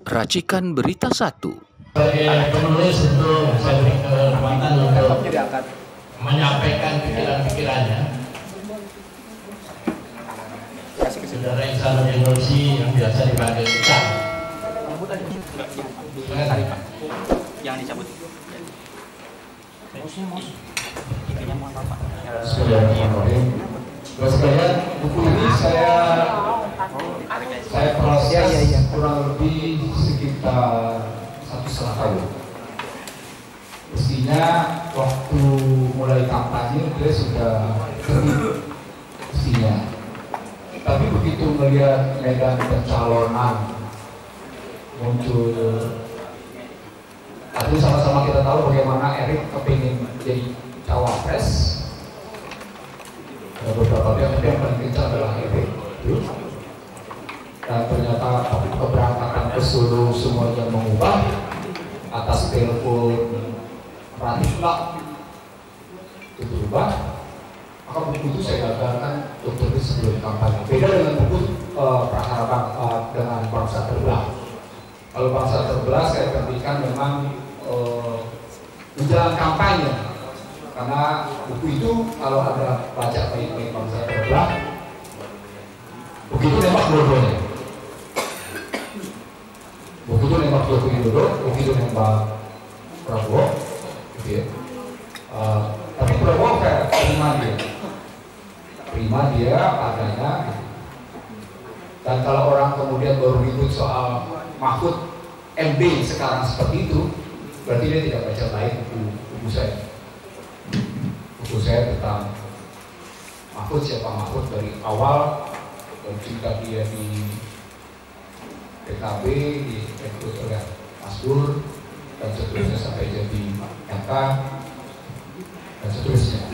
Racikan Berita 1. Sebagai penulis untuk saya beri kesempatan untuk menyampaikan pikiran-pikirannya. Saudara Ihsanuddin Nursi yang biasa dipanggil Ican. Jangan dicabut. Sekalian, buku ini saya proses kurang lebih sekitar 1,5 tahun. Mestinya waktu mulai kampanye dia sudah terbit mestinya. Tapi begitu melihat medan pencalonan muncul, tadi sama-sama kita tahu bagaimana Erik kepingin jadi cawapres. Ada beberapa pihak yang paling kencang adalah Erik. Dan ternyata keberangkatan ke Solo semuanya mengubah atas telepon Ratiflah itu berubah. Maka buku itu saya gagalkan untuk tulis sebelum kampanye. Beda dengan buku dengan bangsa terbelah. Kalau bangsa terbelah saya terbitkan memang menjelang kampanye, karena buku itu kalau ada baca baik-baik bangsa terbelah, begitu nembak dua-duanya. Begitu nembak Joko Widodo, begitu nembak Prabowo, gitu ya. Tapi Prabowo kayak terima dia adanya. Dan kalau orang kemudian baru ribut soal Mahfud MB sekarang seperti itu, berarti dia tidak baca baik buku saya. Buku saya tentang Mahfud, siapa Mahfud dari awal, dan cerita dia di PKB, direkrut oleh Mas Dur, dan seterusnya sampai jadi MK, dan seterusnya.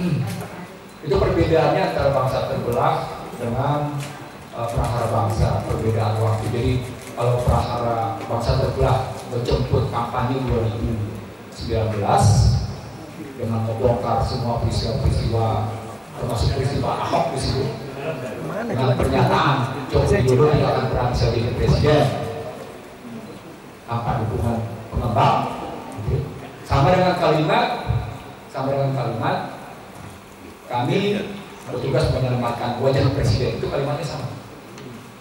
Itu perbedaannya antara bangsa terbelah dengan prahara bangsa, perbedaan waktu. Jadi kalau prahara bangsa terbelah menjemput kampanye 2019 dengan membongkar semua peristiwa-peristiwa, termasuk peristiwa Ahok di situ, dengan pernyataan Joko Widodo tidak akan pernah bisa jadi presiden tanpa dukungan pengembang. Sama dengan kalimat kami bertugas menyelamatkan wajah presiden, itu kalimatnya sama.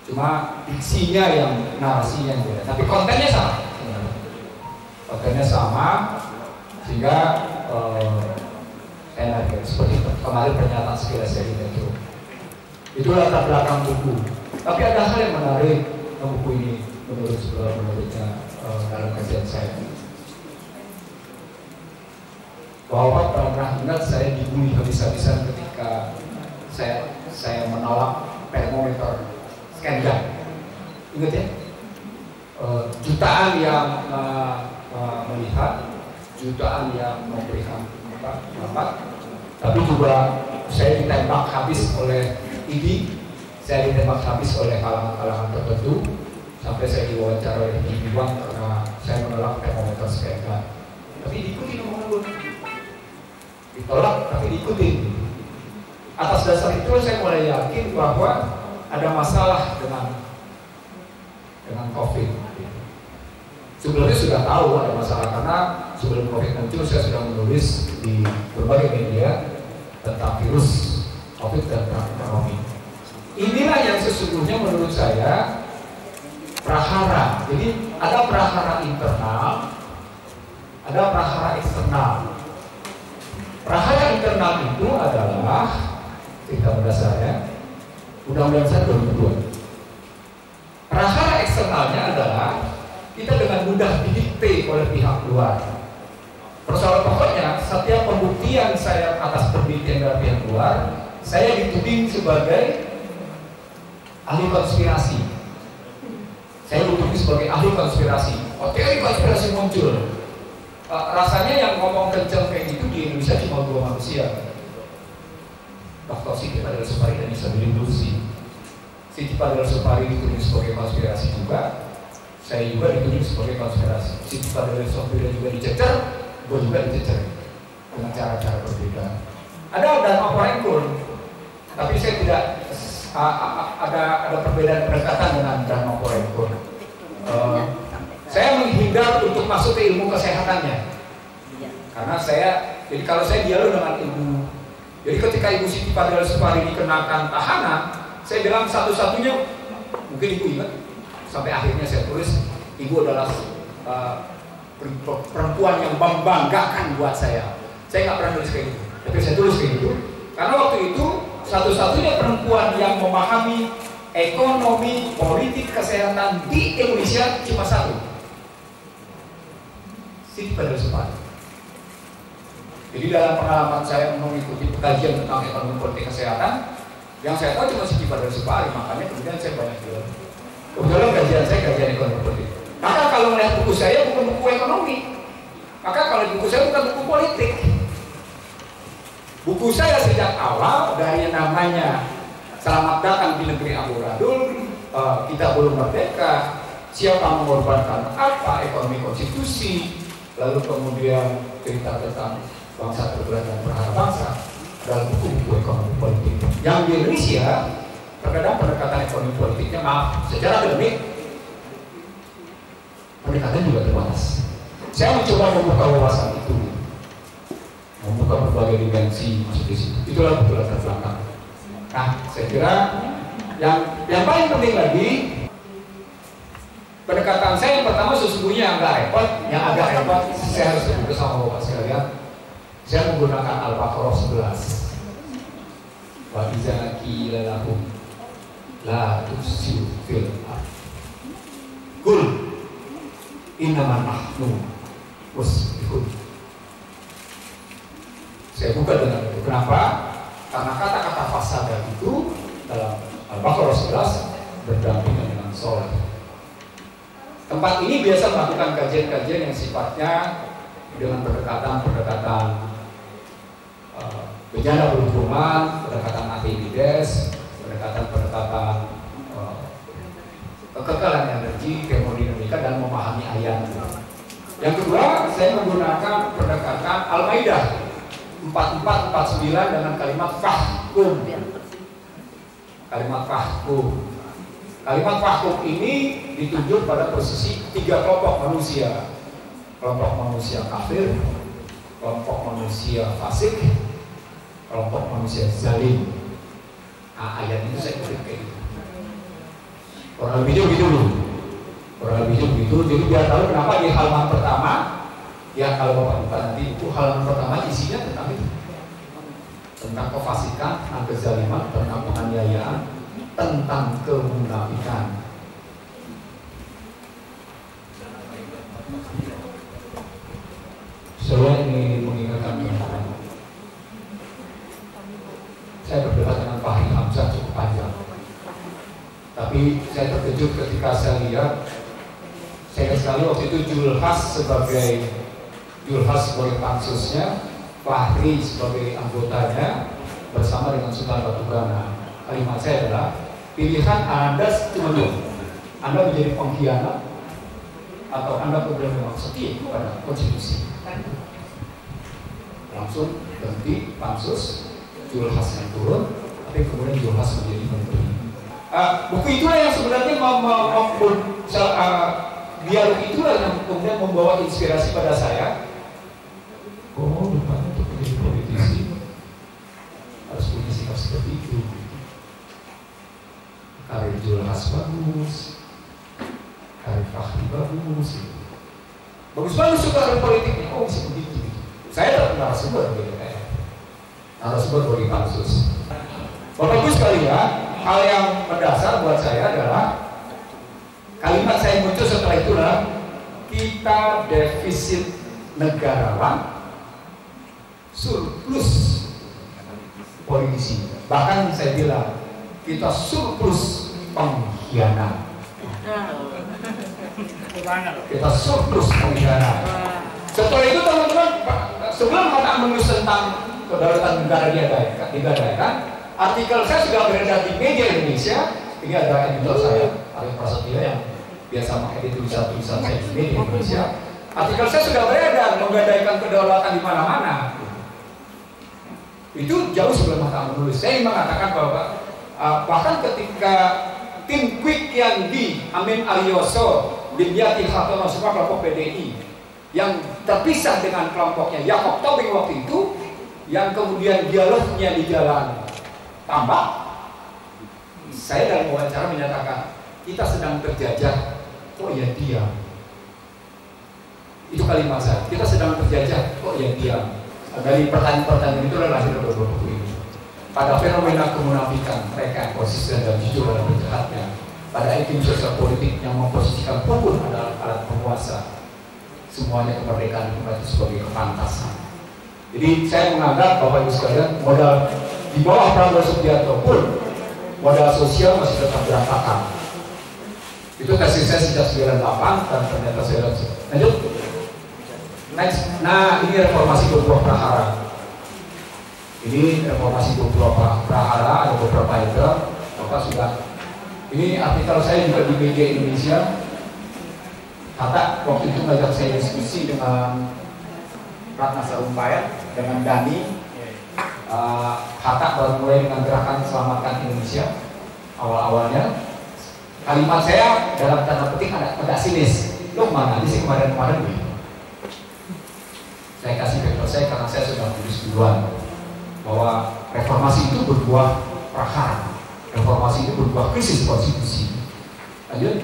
Cuma diksinya yang narasinya yang beda, tapi kontennya sama. Kontennya sama sehingga energi seperti kemarin pernyataan sekilas dari Metro. Itu latar belakang buku. Tapi ada hal yang menarik dalam buku ini menurutnya dalam kajian saya. Bahwa pernah ingat saya dibully habis-habisan ketika saya menolak termometer scan gun. Ingat ya? Jutaan yang melihat, jutaan yang memberikan pendapat, tapi juga saya ditembak habis oleh ID, saya ditembak habis oleh kalangan-kalangan tertentu, sampai saya diwawancara oleh Iwan karena saya menolak termometer scan gun. Tapi diikuti omongan gue, ditolak tapi diikuti. Atas dasar itu saya mulai yakin bahwa ada masalah dengan COVID. Sebelumnya sudah tahu ada masalah karena sebelum COVID muncul saya sudah menulis di berbagai media tentang virus COVID dan ekonomi. Inilah yang sesungguhnya menurut saya prahara. Jadi ada prahara internal, ada prahara eksternal. Prahara internal itu adalah cerita berdasarnya Undang-Undang 2002. Prahara eksternalnya adalah kita dengan mudah didikte oleh pihak luar. Persoalan pokoknya, setiap pembuktian saya atas penelitian dari pihak luar, saya dituding sebagai ahli konspirasi. Saya dituding sebagai ahli konspirasi. Oh, teori konspirasi muncul. Rasanya yang ngomong kenceng kayak gitu di Indonesia cuma 2 manusia. Dr. Siti Fadila Supari dan Ihsanuddin Nursi. Siti Fadila Supari dituding sebagai konspirasi juga. Saya juga dituding sebagai konspirasi. Siti Fadila Supari juga dicecer, gue juga dicecer dengan cara-cara berbeda. Ada Dharma Porengkul, tapi saya tidak ada perbedaan pendekatan dengan Dharma Porengkul. masuk ke ilmu kesehatannya. Karena jadi kalau saya dialog dengan ibu, jadi ketika Ibu Siti Fadila Supari dikenakan tahanan, saya bilang satu-satunya, mungkin Ibu ingat, sampai akhirnya saya tulis, Ibu adalah perempuan yang membanggakan buat saya. Saya nggak pernah tulis kayak gitu, tapi saya tulis kayak gitu, karena waktu itu satu-satunya perempuan yang memahami ekonomi, politik, kesehatan di Indonesia cuma satu, Siti Fadila Supari. Jadi dalam pengalaman saya mengikuti kajian tentang ekonomi politik kesehatan, yang saya tahu cuma Siti Fadila Supari, makanya kemudian saya banyak bilang. Kebetulan kajian saya kajian ekonomi politik. Maka kalau melihat buku saya bukan buku ekonomi, maka kalau buku saya bukan buku politik. Buku saya sejak awal dari namanya Selamat Datang di Negeri Amburadul, Kita Belum Merdeka, Siapa Mengorbankan Apa, Ekonomi Konstitusi, lalu kemudian cerita tentang bangsa terbelah dan berharap bangsa, dalam buku-buku ekonomi politik. Yang di Indonesia terkadang pendekatan ekonomi politiknya, maaf, secara akademik pendekatan juga terbatas. Saya mencoba membuka wawasan itu, membuka berbagai dimensi masuk di situ. Itulah buku latar belakang. Nah, saya kira yang paling penting lagi, pendekatan saya yang pertama sesungguhnya yang agak repot, saya harus sebut bersama Bapak sekalian. Saya menggunakan Al-Baqarah 11. Wa iza qila lahum la tufsidu fil ardh qul innaman nahnu muslihun. Saya buka dengan itu. Kenapa? Karena kata-kata fasada itu dalam Al-Baqarah 11 berdampingan dengan sholat. Tempat ini biasa melakukan kajian-kajian yang sifatnya dengan pendekatan bencana berhubungan, pendekatan aktivitas, pendekatan kekekalan energi, termodinamika, dan memahami ayat. Yang kedua, saya menggunakan pendekatan Al-Maidah 4449 dengan kalimat fahkum. Kalimat fahkum. Kalimat fahkum ini ditunjuk pada posisi 3 kelompok manusia. Kelompok manusia kafir, kelompok manusia fasik, kelompok manusia zalim. Nah, ayat itu saya kutip kayak gitu. Orang lebih jauh gitu loh. Orang lebih jauh gitu. Jadi biar tahu kenapa di halaman pertama, ya kalau Bapak buka nanti itu halaman pertama isinya tentang itu. Tentang kefasikan, tentang kezaliman, tentang penganiayaan, tentang kemunafikan. Saya ingin mengingatkan teman-teman, saya berdebat dengan Fahri Hamzah cukup panjang, tapi saya terkejut ketika saya lihat, saya sekali waktu itu Julhas sebagai pansusnya, Fahri sebagai anggotanya bersama dengan Sultan Batu Gana. Kalimat saya adalah, pilihan Anda cuma 2, Anda menjadi pengkhianat atau Anda kemudian memang setia kepada konstitusi. Langsung berhenti pansus, Julhas yang turun, tapi kemudian Julhas menjadi menteri. Buku itulah yang sebenarnya dialog itulah yang kemudian membawa inspirasi pada saya. Oh, rupanya untuk menjadi politisi harus punya sikap seperti itu. Karir Julhas bagus, karir Fahri bagus, bagus juga karir politiknya. Oh, bisa begitu. Saya tetap narasumber di DPR, narasumber bagi pansus. Bapak Ibu sekalian, hal yang mendasar buat saya adalah kalimat saya muncul setelah itulah, kita defisit negarawan, surplus politisi. Bahkan saya bilang kita surplus pengkhianat. Kita surplus pengkhianat. Setelah itu teman-teman, sebelum kata menulis tentang kedaulatan negara digadaikan, artikel saya sudah beredar di media Indonesia. Ini ada editor saya, Arif Prasetyo, yang biasa mengedit tulisan-tulisan saya di media Indonesia. Artikel saya sudah beredar menggadaikan kedaulatan di mana-mana. Itu jauh sebelum kata menulis. Saya mengatakan bahwa bahkan ketika tim Quick Yang Di, Amin Aryoso, Dimyati Hartono, semua kelompok PDI yang terpisah dengan kelompoknya Jacob Tobing waktu itu, yang kemudian dialognya di Jalan Tambak. Saya dalam wawancara menyatakan kita sedang terjajah, kok ya diam. Itu kalimat saya, kita sedang terjajah, kok ya diam. Dari pertanyaan-pertanyaan itu lahir beberapa buku ini. Pada fenomena kemunafikan mereka konsisten dan jujur dalam berjahatnya, pada iklim sosial politik yang memposisikan hukum adalah alat penguasa, semuanya kemerdekaan itu sebagai kepantasan. Jadi saya menganggap Bapak Ibu sekalian, modal di bawah Prabowo Subianto pun modal sosial masih tetap berantakan. Itu tesis saya sejak 98 dan ternyata saya lanjut. Next. Nah, ini reformasi berbuah prahara. Ini reformasi berbuah prahara, ada beberapa item. Bapak sudah. Ini artikel saya juga di media Indonesia. Hatta waktu itu ngajak saya diskusi dengan Ratna Sarumpayat, dengan Dani. Hatta baru mulai dengan gerakan Selamatkan Indonesia. Awal-awalnya kalimat saya dalam tanda petik agak sinis. Lo mana sih kemarin-kemarin nih? Saya kasih paper saya karena saya sudah tulis duluan bahwa reformasi itu berbuah prahara, reformasi itu berbuah krisis konstitusi. Lanjut.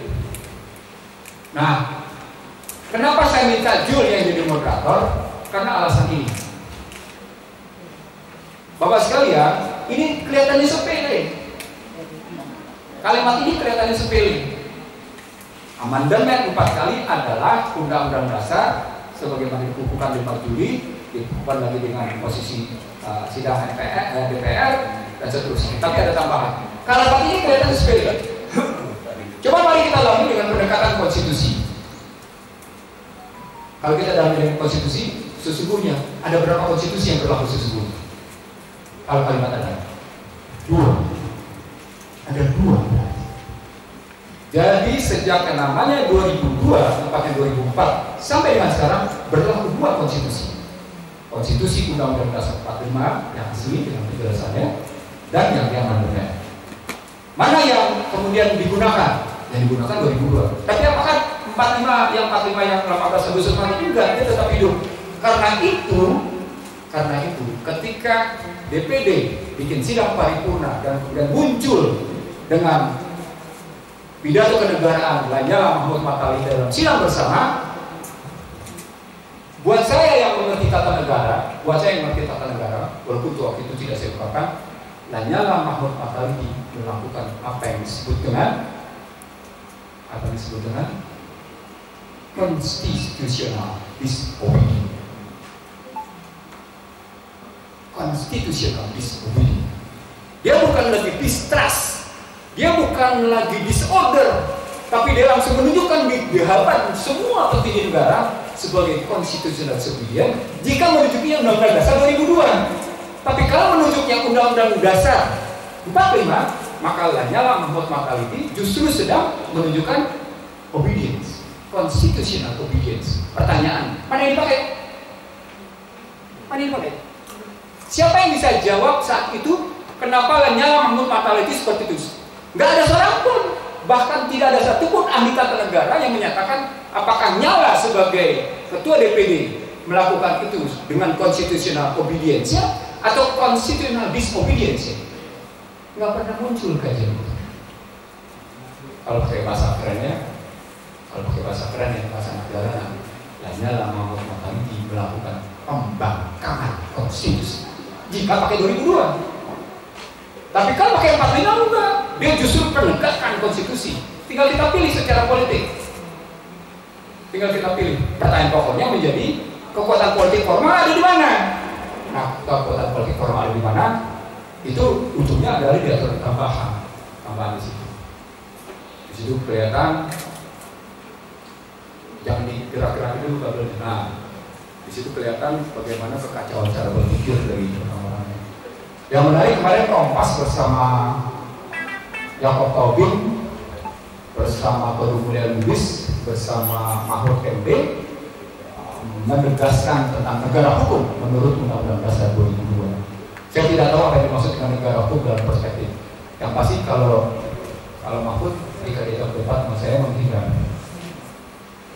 Nah, kenapa saya minta Jul yang jadi moderator? Karena alasan ini. Bapak sekalian, ini kelihatannya sepele. Kalimat ini kelihatannya sepele. Amandemen 4 kali adalah Undang-Undang Dasar sebagaimana dikukuhkan 5 Juli, dikukuhkan lagi dengan posisi sidang DPR dan seterusnya. Tapi ada tambahan. Kalimat ini kelihatan sepele. Coba mari kita lalui dengan pendekatan konstitusi. Kalau kita dalam dengan konstitusi, sesungguhnya ada berapa konstitusi yang berlaku sesungguhnya? Kalau kalimat ada 2. Ada 2. Jadi sejak namanya 2002, tepatnya 2004 sampai dengan sekarang berlaku 2 konstitusi. Konstitusi Undang-Undang Dasar 45 yang asli dengan penjelasannya dan yang amandemen. Mana yang kemudian digunakan? Yang digunakan 2002. Tapi apakah 45 yang 18 Agustus itu enggak, dia tetap hidup. Karena itu ketika DPD bikin sidang paripurna dan kemudian muncul dengan pidato kenegaraan Lanyala Mahmud Mataliti dalam sidang bersama, buat saya yang mengerti tata negara, walaupun waktu itu tidak saya ungkapkan, Lanyala Mahmud Mataliti melakukan apa yang disebut dengan constitutional disobedience. Constitutional disobedience. Dia bukan lagi distrust, dia bukan lagi disorder, tapi dia langsung menunjukkan di hadapan semua petinggi negara sebagai constitutional disobedience jika menunjuknya Undang-Undang Dasar 2002. Tapi kalau menunjuknya Undang-Undang Dasar 45, maka Lanyala Mahmud Mataliti justru sedang menunjukkan obedience, constitutional obedience. Pertanyaan, mana yang dipakai? Siapa yang bisa jawab saat itu kenapa Lanyala Mahmud Mataliti seperti itu? Nggak ada seorang pun, bahkan tidak ada satupun ahli tata negara yang menyatakan apakah Nyala sebagai ketua DPD melakukan itu dengan constitutional obedience atau constitutional disobedience. Nggak pernah muncul kajian itu. Kalau pakai bahasa kerennya, bahasa negara, Lanyala Mahmud Mataliti melakukan pembangkangan konstitusi. Jika pakai 2002, tapi kalau pakai 45 enggak, dia justru penegakan konstitusi. Tinggal kita pilih secara politik. Pertanyaan pokoknya menjadi kekuatan politik formal ada di mana? Nah, kekuatan politik formal ada di mana? Itu ujungnya adalah diatur tambahan di situ. Di situ kelihatan, jangan digerak-gerak dulu kalau nah. Di situ kelihatan bagaimana kekacauan cara berpikir dari orang-orangnya. Yang menarik kemarin Kompas bersama Jacob Tobing, bersama Toru Mulya Lubis, bersama Mahfud MD menegaskan tentang negara hukum menurut Undang-Undang Dasar 2002. Saya tidak tahu apa yang dimaksud dengan negara hukum dalam perspektif. Yang pasti kalau Mahfud ketika dia debat sama saya menghindar.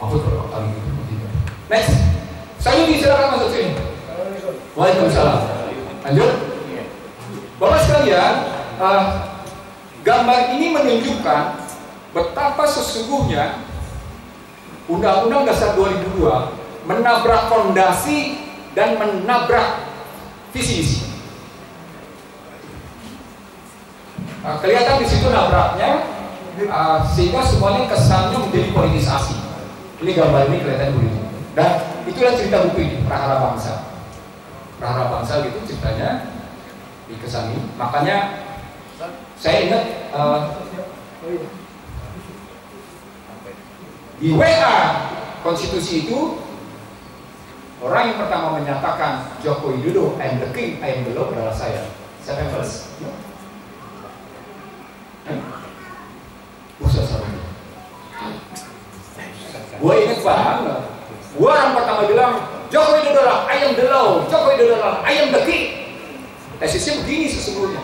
Mahfud berapa kali gitu menghindar. Next. Saya silakan masuk sini. Waalaikumsalam. Lanjut. Bapak sekalian, gambar ini menunjukkan betapa sesungguhnya Undang-Undang Dasar 2002 menabrak fondasi dan menabrak visi misi. Kelihatan di situ nabraknya, sehingga semuanya kesannya menjadi politisasi. Ini gambar ini kelihatan begitu. Dan itulah cerita buku ini, Prahara Bangsa. Prahara Bangsa gitu ceritanya dikesani. Makanya saya ingat di WA konstitusi itu orang yang pertama menyatakan Joko Widodo I am the king, I am the law adalah saya. Siapa yang balas? Bukan sama. Gue ingat banget. Gue orang pertama bilang Joko Widodo adalah I am the law, Joko Widodo adalah I am the king. Tesisnya begini sesungguhnya.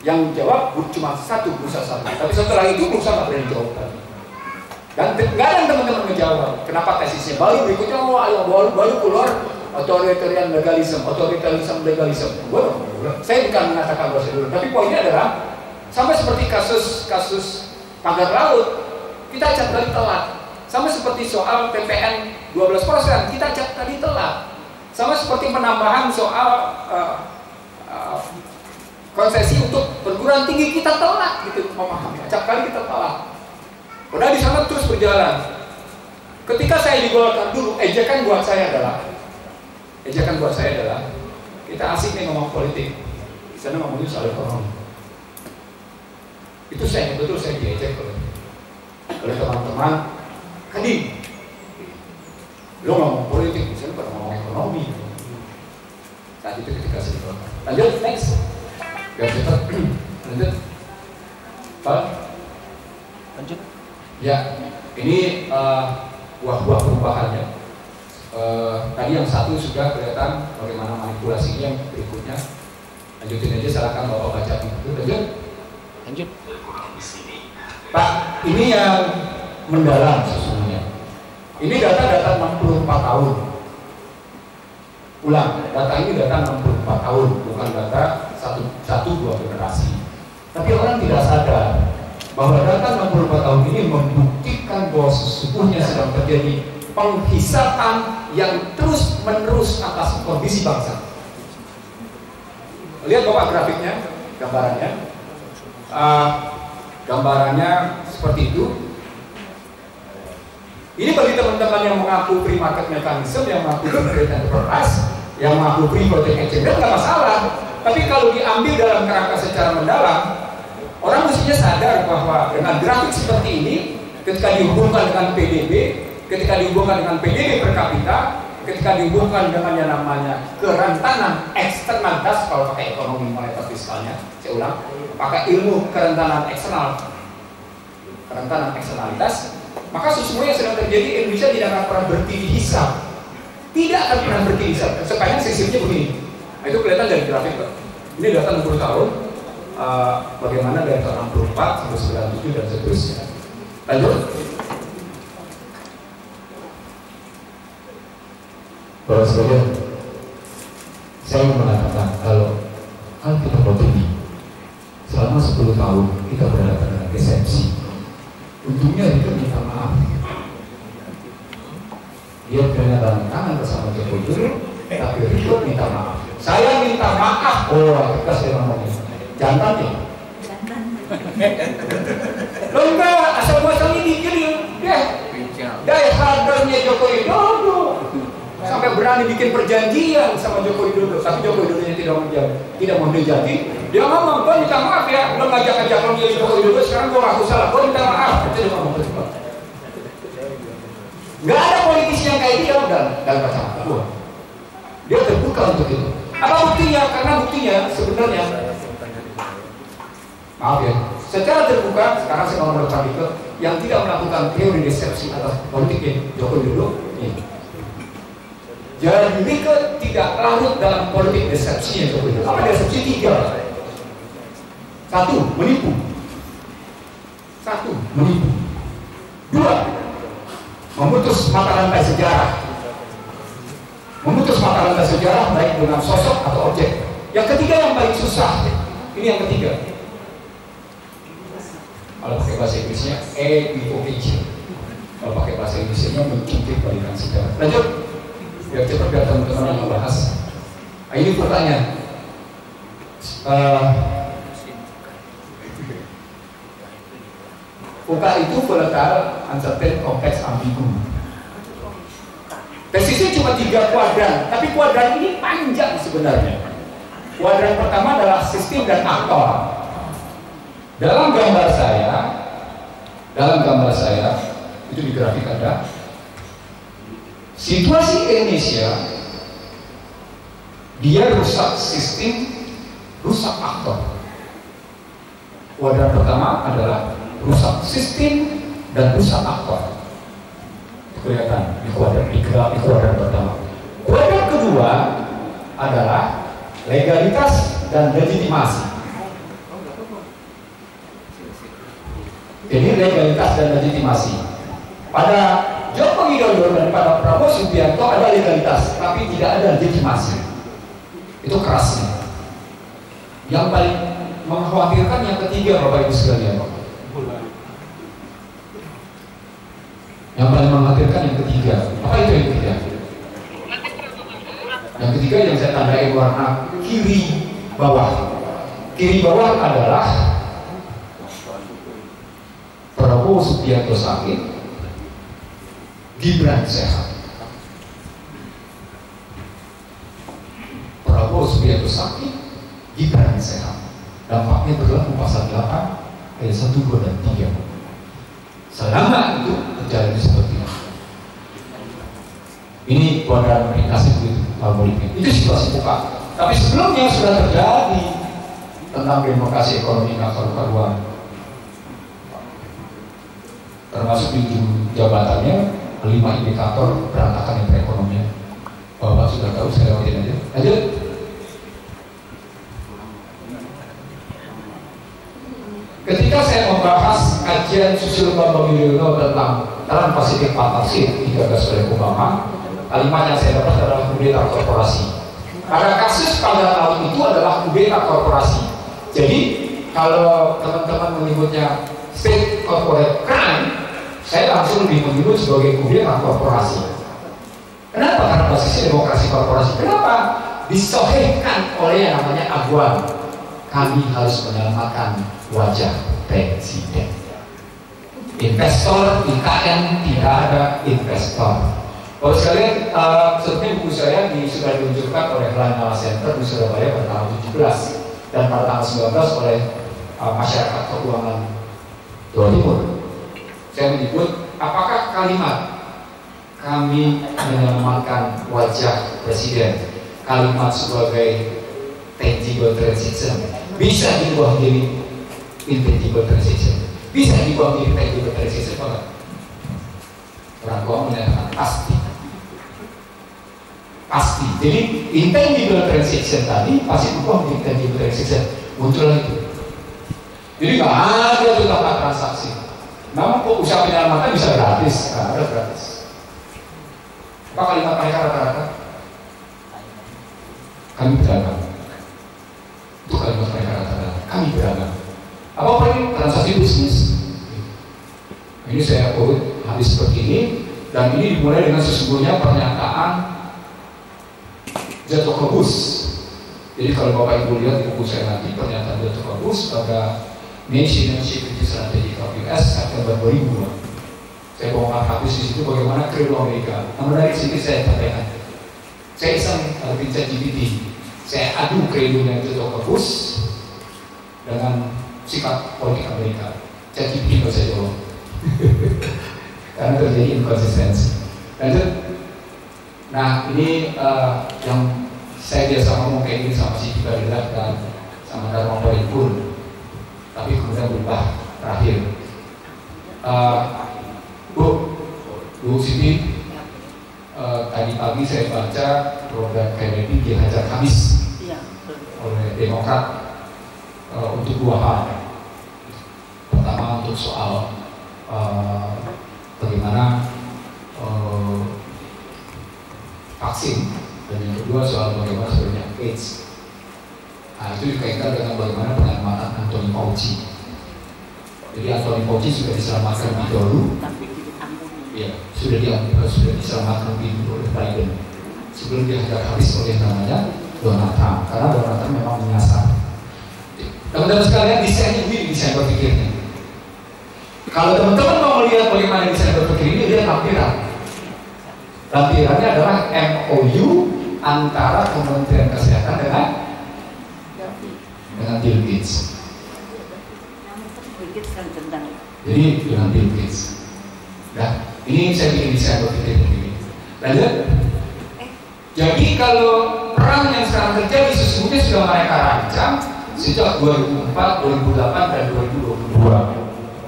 Yang jawab cuma satu, Bursa satu. Tapi setelah itu Bursa nggak berani jawab lagi. Dan nggak ada teman-teman menjawab. Kenapa tesisnya? Baru berikutnya baru keluar authoritarian legalism, legalism. Saya bukan mengatakan prosedur, tapi poinnya adalah sampai seperti kasus pagar laut, kita acap kali telat. Sama seperti soal PPN 12%, kita acap kali telat. Sama seperti penambahan soal konsesi untuk perguruan tinggi, kita telat gitu memahami. Acap kali kita telat. Padahal di sana terus berjalan. Ketika saya di Golkar dulu, ejekan buat saya adalah kita asik nih ngomong politik. Di sana ngomongnya soal ekonomi. Itu saya betul saya diejek oleh teman-teman. Kadin, lo ngomong politik, misalnya pada ngomong ekonomi. Saat itu ketika saya di Golkar. Lanjut, next. Biar cepat. Lanjut. Pak. Lanjut. Ya, ini buah-buah perubahannya. Tadi yang satu sudah kelihatan bagaimana manipulasinya. Yang berikutnya, lanjutin aja, silakan Bapak baca itu. Lanjut. Pak, ini yang mendalam sesungguhnya. Ini data 64 tahun. Ulang, data ini data 64 tahun, bukan data dua generasi. Tapi orang tidak sadar bahwa data 64 tahun ini membuktikan bahwa sesungguhnya sedang terjadi penghisapan yang terus menerus atas kondisi bangsa. Lihat Bapak grafiknya, gambarannya seperti itu. Ini bagi teman-teman yang mengaku free market mechanism, yang mengaku free enterprise, yang mengaku free project exchange, nggak masalah. Tapi kalau diambil dalam kerangka secara mendalam, orang mestinya sadar bahwa dengan grafik seperti ini, ketika dihubungkan dengan PDB, ketika dihubungkan dengan PDB per kapita, ketika dihubungkan dengan yang namanya kerentanan eksternalitas, kalau pakai ekonomi moneter fiskalnya, saya ulang, pakai ilmu kerentanan eksternalitas, maka sesungguhnya yang sedang terjadi Indonesia tidak akan pernah berhenti dihisap. Tidak akan pernah berhenti dihisap. Sekarang sistemnya begini. Nah, itu kelihatan dari grafik. Ini data 60 tahun. Bagaimana dari tahun 64 sampai 97 dan seterusnya. Lanjut. Bapak sekalian, saya mau mengatakan kalau kita begini, selama 10 tahun kita berhadapan dengan resepsi. Untungnya Riko minta maaf. Dia pernah tangan bersama Joko Widodo, tapi Riko minta maaf. Saya minta maaf. Oh, tegas dia ngomongnya. Jantan ya? Lo enggak, asal-muasalnya dikirim deh. Dari harganya Joko Widodo sampai berani bikin perjanjian sama Joko Widodo, tapi Joko Widodo tidak mau menjadi. Dia ngomong, gue minta maaf ya, lo ngajak-ngajak lo milih Joko Widodo, sekarang gue ngaku salah, gue minta maaf. Itu dia ngomong betul. Gak ada politisi yang kayak dia dalam kacamata gue. Dia terbuka untuk itu. Apa buktinya? Karena buktinya sebenarnya, maaf ya, secara terbuka sekarang saya mau melakukan itu yang tidak melakukan teori resepsi atas politiknya Joko Widodo ini. Jadi Riko tidak larut dalam politik resepsinya Joko Widodo. Apa resepsi? 3. 1. Menipu. 2. memutus mata rantai sejarah. Memutus mata rantai sejarah baik dengan sosok atau objek. Yang ketiga yang paling susah, ini yang ketiga. Kalau pakai bahasa Inggrisnya, equivocation. Kalau pakai bahasa Indonesia mencungkit balikan sejarah. Lanjut, biar cepat biar teman-teman yang membahas. Nah, ini pertanyaan. UKA itu volatile, uncertain, kompleks, ambigu. Tesisnya cuma 3 kuadran, tapi kuadran ini panjang sebenarnya. Kuadran pertama adalah sistem dan aktor. Dalam gambar saya, itu di grafik ada situasi Indonesia, dia rusak sistem, rusak aktor. Kuadran pertama adalah rusak sistem dan rusak aktor. Kelihatan di kuadran pertama. Kuadran kedua adalah legalitas dan legitimasi. Jadi legalitas dan legitimasi. Pada Joko Widodo dan pada Prabowo Subianto ada legalitas, tapi tidak ada legitimasi. Itu kerasnya. Yang paling mengkhawatirkan yang ketiga, Bapak Ibu sekalian. Yang paling mengkhawatirkan yang ketiga. Apa itu yang ketiga? Yang ketiga yang saya tandai warna kiri bawah. Kiri bawah adalah Prabowo Subianto sakit, Gibran sehat. Prabowo Subianto sakit, Gibran sehat. Dampaknya berlaku pasal 8 ayat 1, 2, dan 3. Selama itu terjadi seperti ini. Ini kuadran aplikasi begitu, itu situasi buka. Tapi sebelumnya sudah terjadi tentang demokrasi ekonomi dan karuan. Termasuk di ujung jabatannya 5 indikator berantakan perekonomian. Bapak sudah tahu, saya lewatin aja. Lanjut. Ketika saya membahas kajian Susilo Bambang Yudhoyono tentang Trans-Pacific Partnership digagas oleh Obama, kalimat yang saya dapat adalah kudeta korporasi. Pada kasus pada tahun itu adalah kudeta korporasi. Jadi kalau teman-teman menyebutnya state corporate crime, saya langsung lebih menyebut sebagai kudeta korporasi. Kenapa? Karena basisnya demokrasi korporasi. Kenapa? Disohhikan oleh yang namanya aguan. Kami harus menyelamatkan wajah presiden. Investor IKN tidak ada investor. Bapak sekalian, sebetulnya buku saya sudah diluncurkan oleh Lanyala Center di Surabaya pada tanggal 17 dan pada tanggal 19 oleh masyarakat keuangan Jawa Timur. Saya menyebut apakah kalimat kami menyelamatkan wajah presiden, kalimat sebagai tangible transaction bisa diubah menjadi intangible transaction, bisa diubah menjadi tangible transaction, Pak. Orang tua menyatakan pasti. Jadi intangible transaction tadi pasti berubah menjadi tangible transaction. Muncul itu. Jadi nggak ada tuh tata transaksi. Namun kok usaha penyelamatan bisa gratis? Nggak ada gratis. Apa kalimat mereka rata-rata? Kami beragam. Itu kalimat mereka rata-rata. Kami beragam. Apa paling transaksi bisnis? Ini saya quote habis seperti ini, dan ini dimulai dengan sesungguhnya pernyataan Jatuh Kebus. Jadi kalau Bapak Ibu lihat di buku saya nanti, pernyataan Jatuh Kebus pada National Security Strategy of US September 2002. Saya bongkar habis di situ bagaimana kredo Amerika. Nah, menarik sini saya sampaikan. Saya iseng bincang GPT. Saya adu kredonya Jatuh Kebus dengan sikap politik Amerika. GPT nggak saya jawab. Karena terjadi inkonsistensi. Lanjut. Nah ini yang saya biasa ngomong kayak gini sama si Kibarilah dan sama Dharma Paripurna, tapi kemudian berubah terakhir. Bu Siti, tadi pagi saya baca program Kennedy dihajar habis oleh Demokrat untuk 2 hal. Pertama untuk soal bagaimana vaksin, dan yang kedua soal bagaimana sebenarnya AIDS. Nah, itu dikaitkan dengan bagaimana penyelamatan Anthony Fauci. Jadi Anthony Fauci sudah diselamatkan lebih dahulu, ya, sudah diselamatkan lebih dulu oleh Biden sebelum dihajar habis oleh namanya Donald Trump, karena Donald Trump memang menyasar. Teman-teman sekalian, desainnya begini, desain berpikirnya. Kalau teman-teman mau melihat bagaimana desain berpikir ini, lihat lampiran. Lampirannya adalah MOU antara Kementerian Kesehatan dengan Bill Gates. Jadi dengan Bill Gates. Nah, ini saya bikin desain berpikir begini. Lanjut. Jadi kalau perang yang sekarang terjadi sesungguhnya sudah mereka rancang sejak 2004, 2008, dan 2022.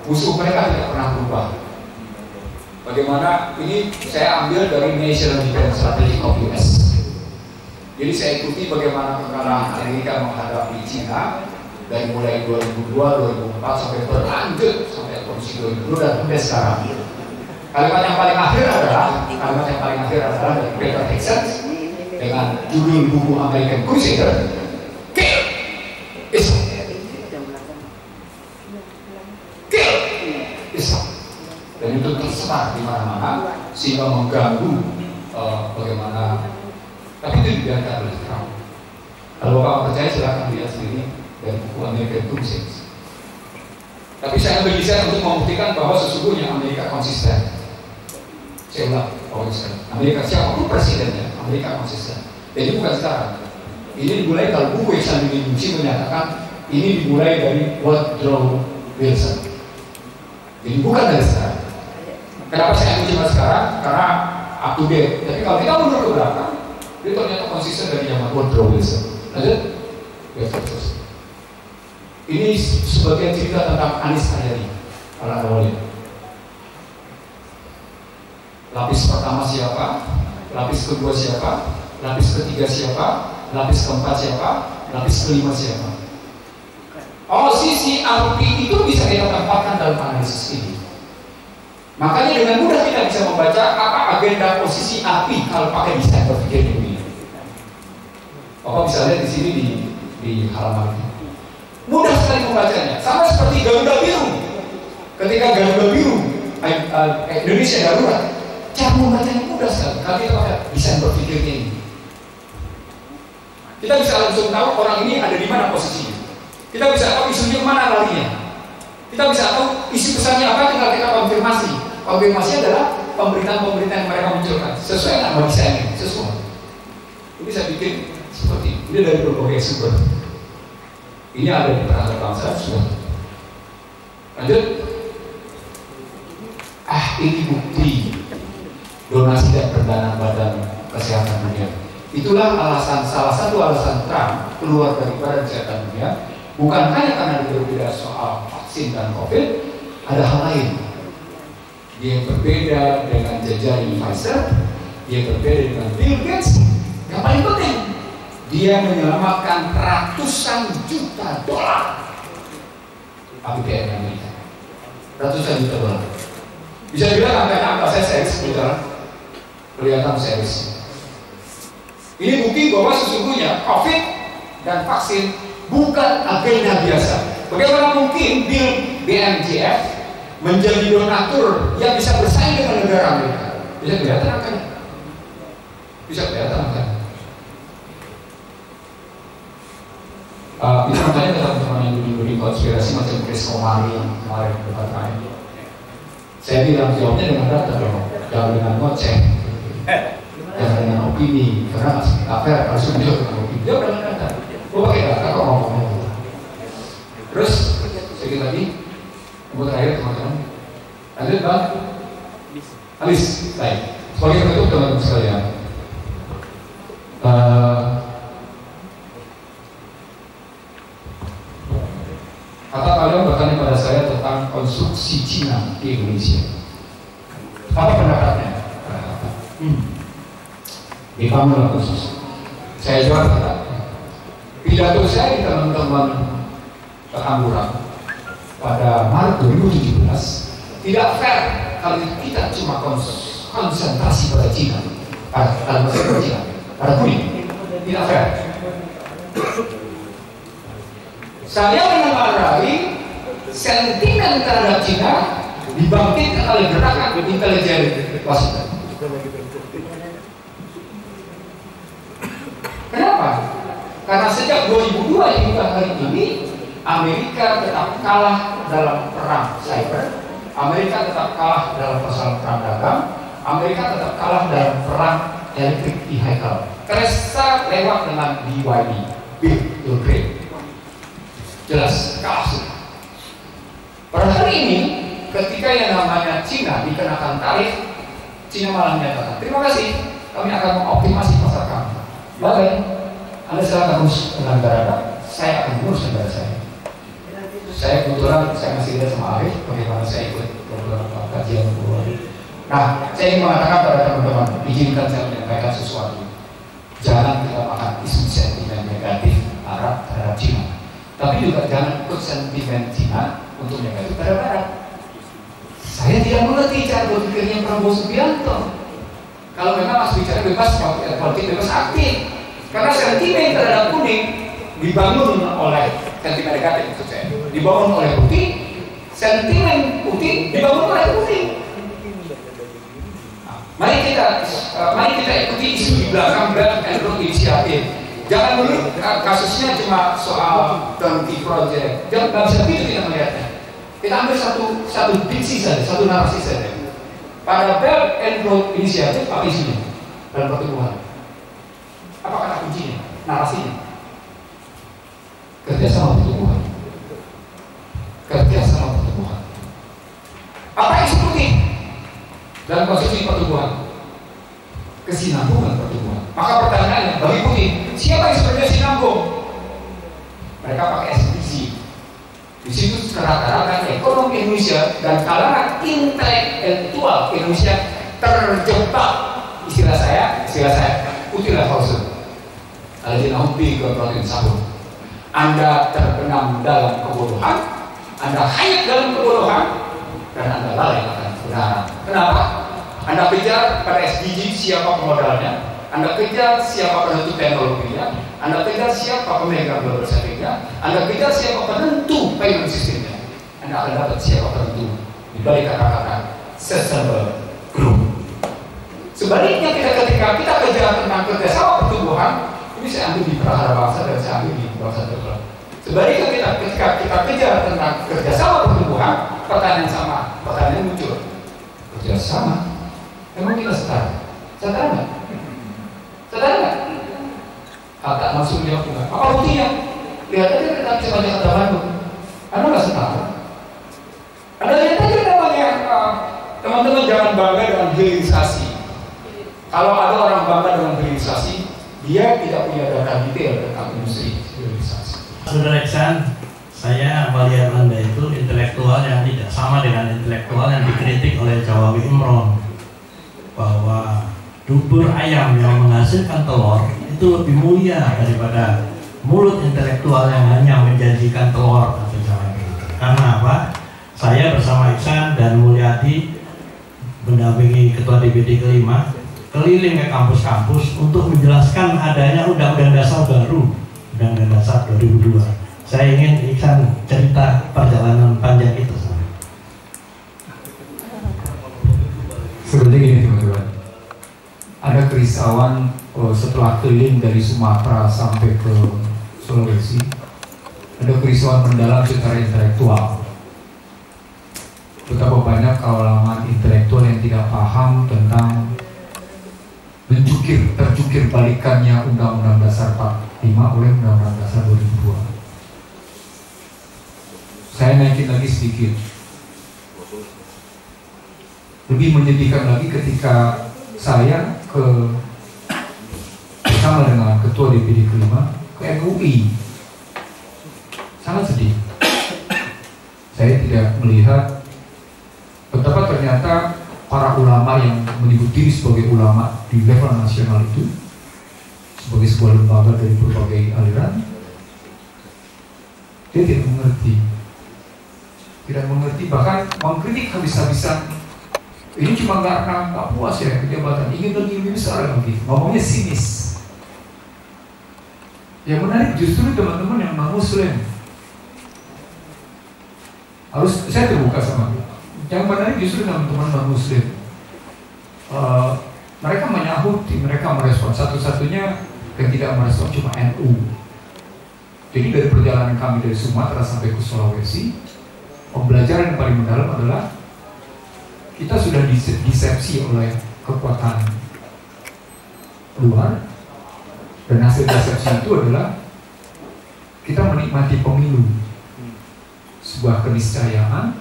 Musuh mereka tidak pernah berubah. Bagaimana ini saya ambil dari National Defense Strategy of US. Jadi saya ikuti bagaimana kekalahan Amerika menghadapi China dari mulai 2002, 2004 sampai berlanjut sampai kondisi 2020 dan sampai sekarang. Kalimat yang paling akhir adalah dari Peter Hexen dengan judul buku American Crusader, Kill Islam. Kill Islam. Dan itu tersebar di mana-mana sehingga mengganggu bagaimana. Tapi itu dibiarkan oleh Trump. Kalau Bapak percaya silahkan lihat sendiri dari buku American Crusader. Tapi saya ambil desain untuk membuktikan bahwa sesungguhnya Amerika konsisten. Saya ulang, konsisten. Amerika siapapun presidennya, Amerika konsisten. Jadi bukan sekarang. Ini dimulai kalau buku yang saya distribusi menyatakan ini dimulai dari Woodrow Wilson. Jadi bukan dari sekarang. Kenapa saya ambil cuma sekarang? Karena up to date. Tapi kalau kita mundur ke belakang, dia ternyata konsisten dari zaman Woodrow Wilson. Lanjut. Ini sebagian cerita tentang Anies Haryadi. Kalau Anda mau lihat. Lapis pertama siapa? Lapis kedua siapa? Lapis ketiga siapa? Lapis keempat siapa? Lapis kelima siapa? Posisi api itu bisa kita tempatkan dalam analisis ini. Makanya dengan mudah kita bisa membaca apa agenda posisi api kalau pakai desain berpikir ini. Bapak bisa lihat di sini di halaman ini. Mudah sekali membacanya. Sama seperti Garuda Biru. Ketika Garuda Biru Indonesia darurat, cara membacanya mudah sekali. Kalau kita pakai desain berpikirnya ini, kita bisa langsung tahu orang ini ada di mana posisinya. Kita bisa tahu isunya mana larinya. Kita bisa tahu isi pesannya apa, tinggal kita konfirmasi. Konfirmasi adalah pemberitaan-pemberitaan yang mereka munculkan sesuai dengan desainnya, sesuai. Ini saya bikin seperti ini. Ini dari berbagai sumber. Ini ada di perangkat bangsa semua. Lanjut. Ini bukti donasi dan pendanaan Badan Kesehatan Dunia. Itulah alasan, salah satu alasan Trump keluar dari Badan Kesehatan Dunia. Bukan hanya karena berbeda soal vaksin dan COVID, ada hal lain. Dia berbeda dengan jajaran Pfizer, dia berbeda dengan Bill Gates. Yang paling penting, dia menyelamatkan ratusan juta dolar APBN Amerika. Ratusan juta dolar. Bisa bilang angka saya serius, kelihatan serius. Ini bukti bahwa sesungguhnya COVID dan vaksin bukan agenda biasa. Bagaimana mungkin BMGF menjadi donatur yang bisa bersaing dengan negara Amerika? Bisa kelihatan angkanya. Bisa kelihatan angkanya. Itu makanya teman-teman yang dulu konspirasi macam Chris Komari yang kemarin debat lain. Saya bilang jawabnya dengan data dong, jangan dengan ngoceh, jangan dengan opini, karena fair harus menjawab dengan opini. Jawab dengan data. Gue pakai data kok ngomongnya. Terus sedikit lagi, yang terakhir teman-teman. Lanjut Bang. Habis, baik. Sebagai penutup teman-teman sekalian. Kata kalian bertanya pada saya tentang konstruksi Cina di Indonesia. Apa pendapatnya? Dibangunlah konstruksi. Saya jawab kata, pidato saya di teman-teman Petamburan pada Maret 2017 tidak fair kalau kita cuma konsentrasi pada Cina. Ada masih Cina, ada kuning, tidak fair. Saya mengenai sentimen terhadap Cina dibangkitkan oleh gerakan intelijen Washington. Kenapa? Karena sejak 2002 hingga hari ini Amerika tetap kalah dalam perang cyber, Amerika tetap kalah dalam persoalan perang dagang, Amerika tetap kalah dalam perang elektrik vehicle. Teresa lewat dengan BYD, Build Your Brain. Jelas kalah sudah. Pada hari ini, ketika yang namanya Cina dikenakan tarif, Cina malah menyatakan, terima kasih, kami akan mengoptimasi pasar kami. Baik, Anda silakan urus dengan negara, saya akan urus negara saya. Saya kebetulan, saya masih lihat sama Arif, bagaimana saya ikut beberapa kajian keluar. Nah, saya ingin mengatakan pada teman-teman, izinkan saya menyampaikan sesuatu. Jangan kita makan isu sentimen negatif Arab terhadap Cina, tapi juga jangan ikut sentimen Cina untuk negatif terhadap Arab. Saya tidak mengerti cara berpikirnya Prabowo Subianto. Kalau memang harus bicara bebas, politik bebas aktif, karena sentimen terhadap kuning dibangun oleh sentimen negatif, maksud saya dibangun oleh putih, sentimen putih dibangun oleh putih. Mari kita ikuti isu di belakang Belt and Road Initiative. Jangan dulu kasusnya cuma soal turnkey project. Jangan bisa begitu kita melihatnya. Kita ambil satu diksi saja, satu narasi saja. Pada Belt and Road Initiative apa isunya dalam pertumbuhan? Apa kata kuncinya? Narasinya? Kerjasama pertumbuhan. Kerjasama pertumbuhan. Apa isu putih dalam konstruksi pertumbuhan? Kesinambungan pertumbuhan. Maka pertanyaannya bagi putih, siapa yang sebenarnya sinambung? Mereka pakai SDG. Di situ rata-rata ekonomi Indonesia dan kalangan intelektual Indonesia terjebak. Istilah saya putihlah false. Aladina hubbi keberatan sabun. Anda terbenam dalam kebodohan, Anda hayat dalam kebodohan, dan Anda lalai akan kebenaran. Kenapa? Anda kejar pada SDG siapa pemodalnya, Anda kejar siapa penentu teknologinya, Anda kejar siapa pemegang global savingnya, Anda kejar siapa penentu payment sistemnya. Anda akan dapat siapa penentu di balik kata-kata sustainable growth. Sebaliknya ketika kita kejar tentang kerjasama pertumbuhan, ini saya ambil di Prahara Bangsa dan saya ambil di Bangsa Terbelah. Sebaliknya ketika kita kejar tentang kerjasama pertumbuhan, pertanyaan muncul. Kerjasama? Memang kita setara? Setara nggak? Setara nggak? Agak langsung jawab enggak. Apa buktinya? Lihat aja kita bisa baca kata baru. Anda nggak setara? Anda lihat aja namanya teman-teman jangan bangga dengan hilirisasi. Kalau ada orang bangga dengan hilirisasi, dia tidak punya data detail tentang industri hilirisasi. Saudara Iksan, saya melihat Anda itu intelektual yang tidak sama dengan intelektual yang dikritik oleh Jawawi Imron, bahwa dubur ayam yang menghasilkan telur itu lebih mulia daripada mulut intelektual yang hanya menjanjikan telur atau Jawabi. Karena apa? Saya bersama Iksan dan Mulyadi mendampingi Ketua DPD kelima keliling ke kampus-kampus untuk menjelaskan adanya Undang-Undang Dasar baru, Undang-Undang Dasar 2002. Saya ingin Iksan cerita perjalanan panjang itu. Seperti ini teman-teman, ada kerisauan setelah keliling dari Sumatera sampai ke Sulawesi, ada kerisauan mendalam secara intelektual. Betapa banyak kalangan intelektual yang tidak paham tentang terjukir balikannya Undang-Undang Dasar 45 oleh Undang-Undang Dasar 2002. Saya naikin lagi sedikit. Lebih menyedihkan lagi ketika saya bersama dengan Ketua DPD kelima ke MUI. Sangat sedih. Saya tidak melihat betapa ternyata para ulama yang menyebut diri sebagai ulama di level nasional itu sebagai sebuah lembaga dari berbagai aliran, dia tidak mengerti, bahkan mengkritik habis-habisan Ini cuma karena nggak puas ya jabatan, ingin lebih besar lagi, ngomongnya sinis. Yang menarik justru teman-teman yang non-Muslim. Harus saya terbuka sama dia. Yang menarik justru teman-teman non-Muslim. Mereka menyahut, mereka merespon. Satu-satunya yang tidak merespon cuma NU. Jadi dari perjalanan kami dari Sumatera sampai ke Sulawesi, pembelajaran yang paling mendalam adalah kita sudah disepsi oleh kekuatan luar, dan hasil persepsi itu adalah kita menikmati pemilu, sebuah keniscayaan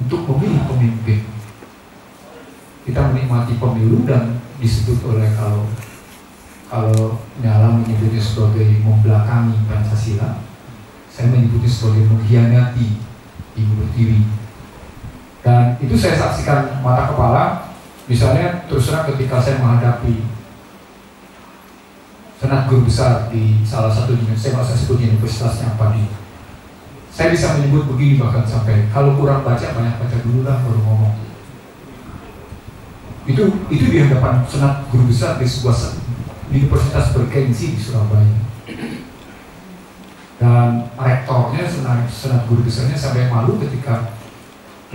untuk memilih pemimpin. Kita menikmati pemilu dan disebut oleh kalau Nyala menyebutnya sebagai membelakangi Pancasila, saya menyebutnya sebagai mengkhianati Ibu Pertiwi. Dan itu saya saksikan mata kepala. Misalnya terus terang ketika saya menghadapi senat guru besar di salah satu saya nggak usah sebut universitasnya apa di, saya bisa menyebut begini, bahkan sampai kalau kurang baca banyak baca dulu lah baru ngomong. Itu di hadapan senat guru besar di sebuah universitas bergengsi di Surabaya. Dan rektornya, senat guru besarnya sampai malu ketika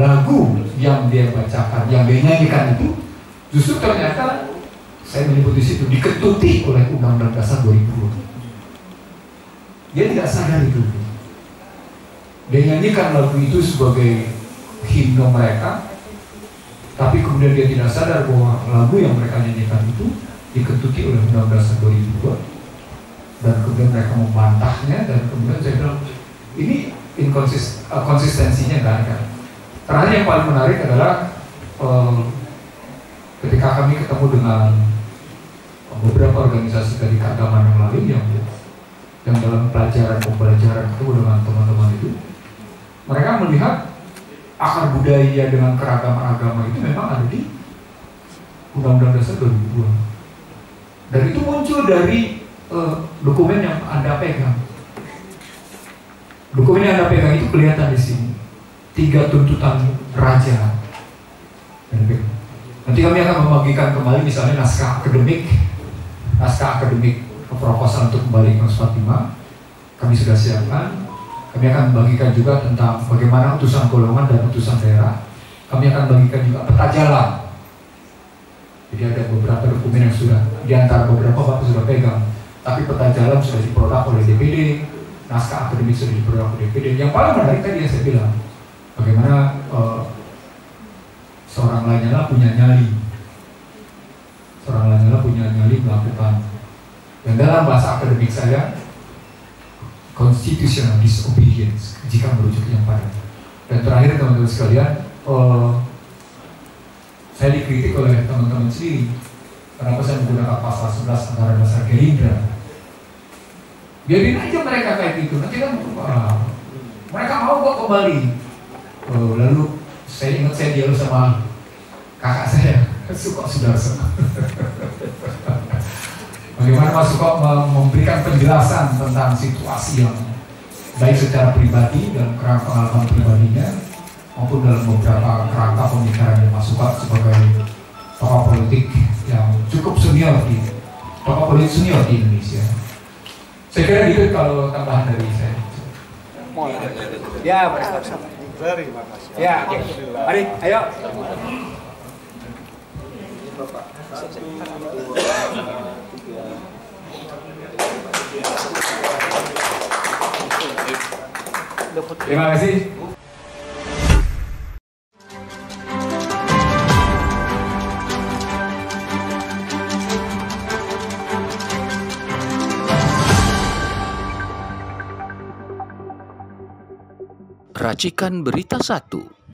lagu yang dia bacakan, yang dia nyanyikan itu justru ternyata saya menyebut di situ diketuti oleh Undang-Undang Dasar 2020. Dia tidak sadar itu. Dia nyanyikan lagu itu sebagai himne mereka, tapi kemudian dia tidak sadar bahwa lagu yang mereka nyanyikan itu diketuti oleh Undang-Undang Dasar 2002, dan kemudian mereka membantahnya, dan kemudian saya bilang ini konsistensinya nggak ada. Terakhir yang paling menarik adalah ketika kami ketemu dengan beberapa organisasi dari keagamaan yang lain yang dalam pembelajaran ketemu dengan teman-teman itu, mereka melihat akar budaya dengan keragaman agama itu memang ada di Undang-Undang Dasar 2002. Dan itu muncul dari dokumen yang Anda pegang. Dokumen yang Anda pegang itu kelihatan di sini. 3 tuntutan raja. Nanti kami akan membagikan kembali misalnya naskah akademik proposal untuk kembali ke 45. Kami sudah siapkan. Kami akan membagikan juga tentang bagaimana utusan golongan dan utusan daerah. Kami akan bagikan juga peta jalan. Jadi ada beberapa dokumen yang sudah, di antara beberapa Bapak sudah pegang, tapi peta jalan sudah diproduk oleh DPD, naskah akademik sudah diproduk oleh DPD. Yang paling menarik tadi yang saya bilang, bagaimana seorang Lanyala punya nyali, melakukan, dan dalam bahasa akademik saya, constitutional disobedience, jika merujuknya pada. Dan terakhir teman-teman sekalian, saya dikritik oleh teman-teman sendiri. Kenapa saya menggunakan pasal 11 antara dasar Gerindra? Biarin aja mereka kayak gitu. Nanti kan mereka mau kok kembali. Lalu saya ingat saya dialog sama kakak saya, Sudarso. Bagaimana Mas Suko memberikan penjelasan tentang situasi yang baik secara pribadi dan kerangka pengalaman pribadinya, maupun dalam beberapa kerangka pemikiran yang Mas Suko sebagai tokoh politik yang cukup senior di Indonesia. Saya kira gitu kalau tambahan dari saya. Ya, terima kasih. Ya, mari, ayo. Terima kasih. Racikan Berita 1.